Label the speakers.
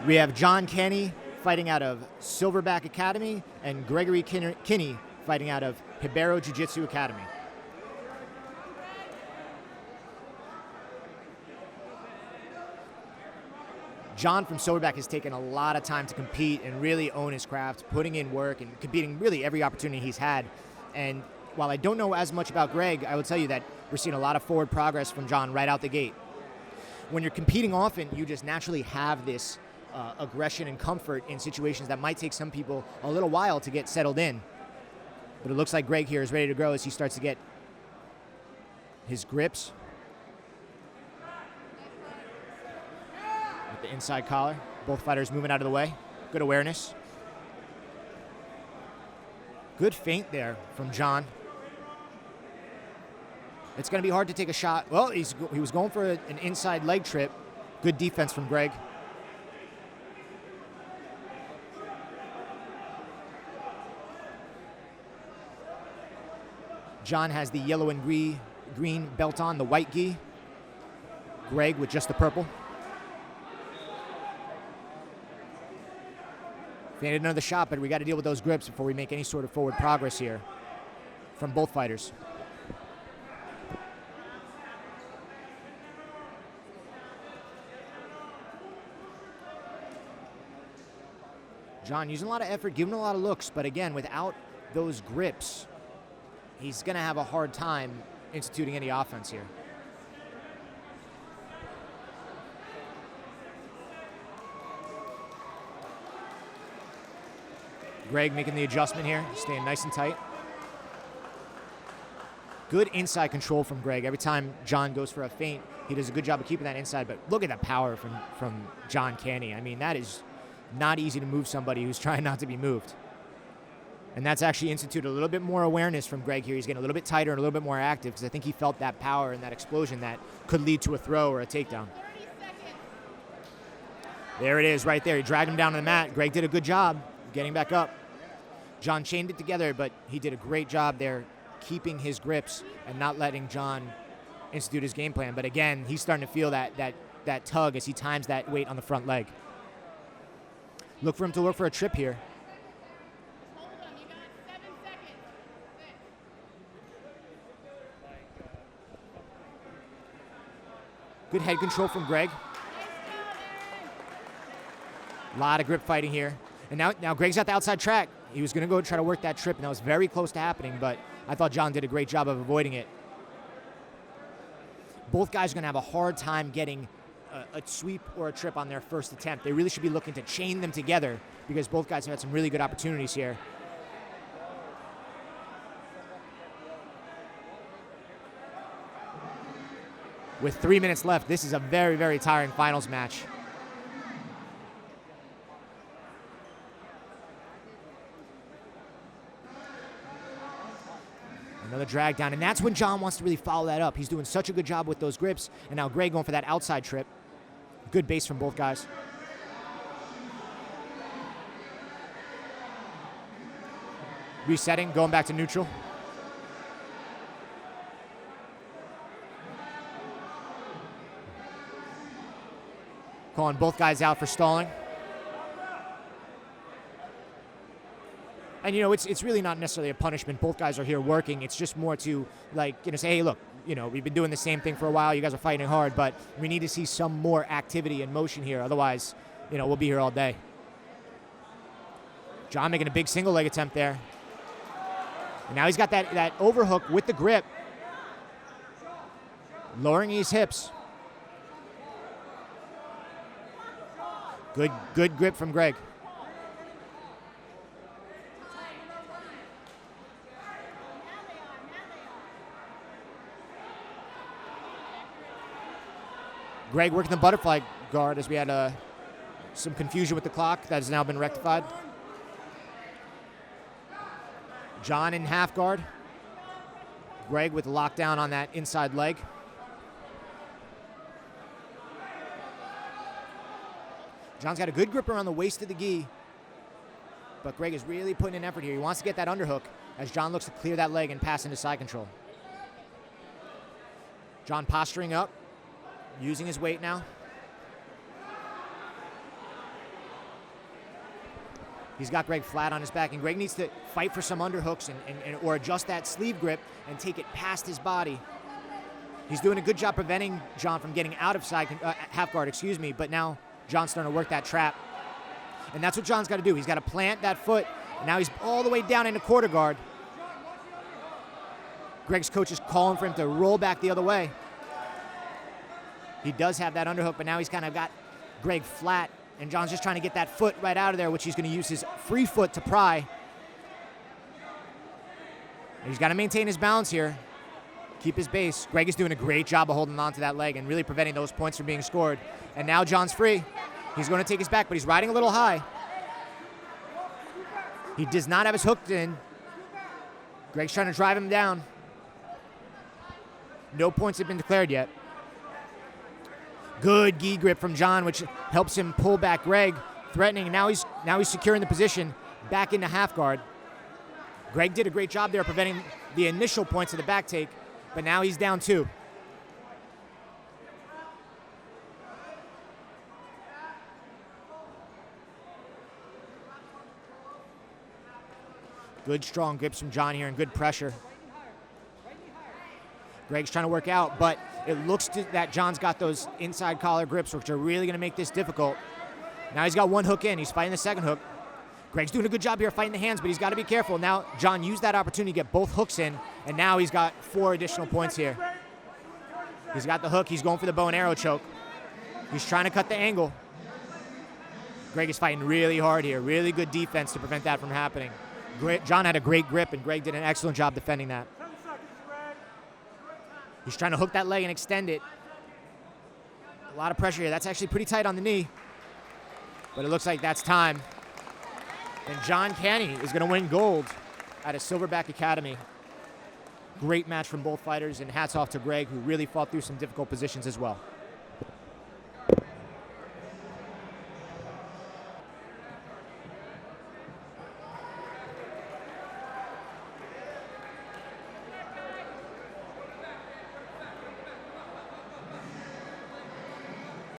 Speaker 1: We have Jon Cannie fighting out of Silverback Academy and Gregory Kinney fighting out of Ribeiro Jiu-Jitsu Academy. Jon from Silverback has taken a lot of time to compete and really own his craft, putting in work and competing really every opportunity he's had. And while I don't know as much about Greg, I will tell you that we're seeing a lot of forward progress from Jon right out the gate. When you're competing often, you just naturally have this aggression and comfort in situations that might take some people a little while to get settled in. But it looks like Greg here is ready to grow as he starts to get his grips. With the inside collar, both fighters moving out of the way. Good awareness. Good feint there from Jon. It's going to be hard to take a shot. Well, he was going for an inside leg trip. Good defense from Greg. Jon has the yellow and green belt on, the white gi. Greg with just the purple. Feinted another shot, but we got to deal with those grips before we make any sort of forward progress here from both fighters. Jon using a lot of effort, giving a lot of looks, but again, without those grips, he's going to have a hard time instituting any offense here. Greg making the adjustment here, staying nice and tight. Good inside control from Greg. Every time Jon goes for a feint, he does a good job of keeping that inside, but look at that power from Jon Cannie. I mean, that is not easy to move somebody who's trying not to be moved. And that's actually instituted a little bit more awareness from Greg here. He's getting a little bit tighter and a little bit more active because I think he felt that power and that explosion that could lead to a throw or a takedown. There it is right there. He dragged him down to the mat. Greg did a good job getting back up. Jon chained it together, but he did a great job there keeping his grips and not letting Jon institute his game plan. But again, he's starting to feel that tug as he times that weight on the front leg. Look for him to look for a trip here. Good head control from Greg. A lot of grip fighting here. And now Greg's got the outside track. He was going to go try to work that trip, and that was very close to happening, but I thought Jon did a great job of avoiding it. Both guys are going to have a hard time getting a sweep or a trip on their first attempt. They really should be looking to chain them together because both guys have had some really good opportunities here. With 3 minutes left, this is a very, very tiring finals match. Another drag down, and that's when Jon wants to really follow that up. He's doing such a good job with those grips, and now Greg going for that outside trip. Good base from both guys. Resetting, going back to neutral. Calling both guys out for stalling. And, you know, it's really not necessarily a punishment. Both guys are here working. It's just more to, like, you know, say, hey, look, you know, we've been doing the same thing for a while. You guys are fighting hard, but we need to see some more activity and motion here. Otherwise, you know, we'll be here all day. Jon making a big single leg attempt there. And now he's got that overhook with the grip. Lowering his hips. Good grip from Greg. Greg working the butterfly guard as we had some confusion with the clock. That has now been rectified. Jon in half guard. Greg with lockdown on that inside leg. Jon's got a good grip around the waist of the gi, but Greg is really putting in effort here. He wants to get that underhook as Jon looks to clear that leg and pass into side control. Jon posturing up, using his weight now. He's got Greg flat on his back, and Greg needs to fight for some underhooks or adjust that sleeve grip and take it past his body. He's doing a good job preventing Jon from getting out of half guard, but now Jon's starting to work that trap. And that's what Jon's got to do. He's got to plant that foot, and now he's all the way down into quarter guard. Greg's coach is calling for him to roll back the other way. He does have that underhook, but now he's kind of got Greg flat, and Jon's just trying to get that foot right out of there, which he's going to use his free foot to pry. And he's got to maintain his balance here, keep his base. Greg is doing a great job of holding on to that leg and really preventing those points from being scored. And now Jon's free. He's going to take his back, but he's riding a little high. He does not have his hooked in. Greg's trying to drive him down. No points have been declared yet. Good gi grip from Jon, which helps him pull back Greg, threatening. Now he's securing the position back into half guard. Greg did a great job there preventing the initial points of the back take, but now he's down 2. Good strong grips from Jon here and good pressure. Greg's trying to work out, but it looks that Jon's got those inside collar grips, which are really going to make this difficult. Now he's got one hook in. He's fighting the second hook. Greg's doing a good job here fighting the hands, but he's got to be careful. Now Jon used that opportunity to get both hooks in, and now he's got 4 additional points here. He's got the hook. He's going for the bow and arrow choke. He's trying to cut the angle. Greg is fighting really hard here. Really good defense to prevent that from happening. Jon had a great grip, and Greg did an excellent job defending that. He's trying to hook that leg and extend it. A lot of pressure here. That's actually pretty tight on the knee. But it looks like that's time. And Jon Cannie is going to win gold at a Silverback Academy. Great match from both fighters, and hats off to Greg, who really fought through some difficult positions as well.